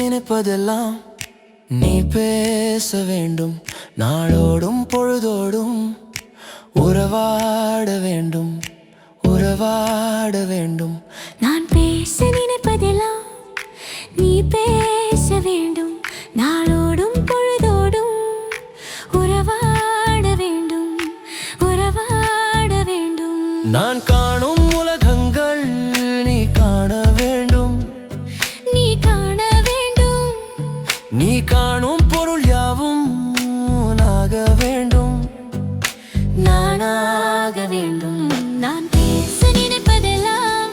நினைப்பதெல்லாம் நீ பேச வேண்டும். நாளோடும் பொழுதோடும் உறவாட வேண்டும், உறவாட வேண்டும். நான் பேச நினைப்பதெல்லாம் நீ பேச வேண்டும். நாளோடும் பொழுதோடும் உறவாட வேண்டும், உறவாட வேண்டும். நான் காணும் உலகங்கள் நீ காண வேண்டும், நீ காண வேண்டும். நீ காணும் பொருள் யாவும் நாக வேண்டும், நானாக வேண்டும். நான் பேச நினைப்பதெல்லாம்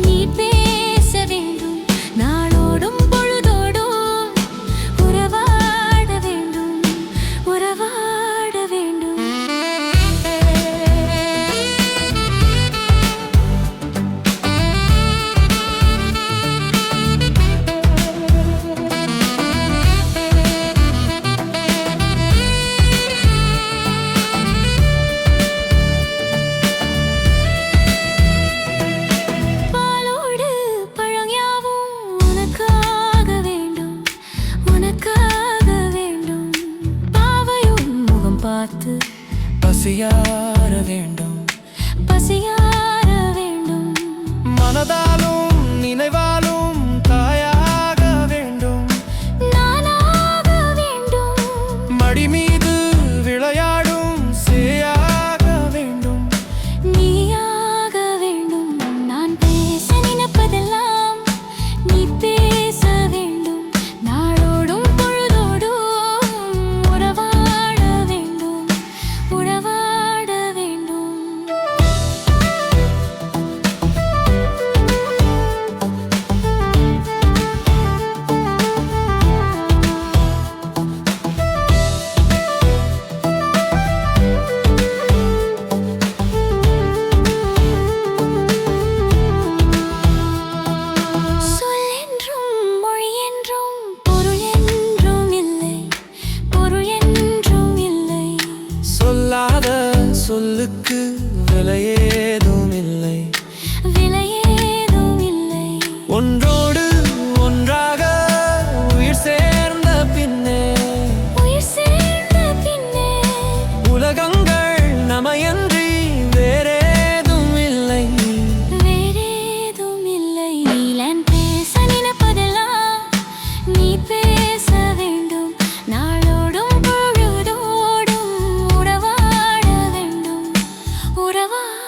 நீ பேச வேண்டும். நாளோடும் பொழுதோடும் உறவாட வேண்டும், உறவாட வேண்டும். பாலோடு பழம் யாவும் உனக்காக வேண்டும், உனக்காக வேண்டும். பாவையும் முகம் பார்த்து பசியார வேண்டும், பசியார வேண்டும். மனதாலும் நினைவாலும் தாயாக வேண்டும். நானாக வேண்டும், மடி மீது விளையாடும் சேயாக வேண்டும். நீயாக வேண்டும். நான் பேச நினைப்பதெல்லாம் நீ பேச வேண்டும். நாளோடும் பொழுதோடும் உறவாட வேண்டும், உறவாட வேண்டும். சொல்லென்றும் மொழி என்றும் பொருள் என்றும் இல்லை, பொருள் என்றும் இல்லை. சொல்லாத சொல்லுக்கு விலையேதும் இல்லை, விலையேதும் இல்லை. ஒன்றோடு ஒன்றாக உயிர் சேர்ந்த பின்னே உயிர் சேர்ந்த பின்னே உலகங்கள் நமையன்றி வேறேதும் இல்லை. வேறேதும் இல்லை. நீலன் பேச நினைப்பதெல்லாம் நீ பேச வேண்டும். நாளோடும் பொழுதோடும் உறவாட வேண்டும், உறவாட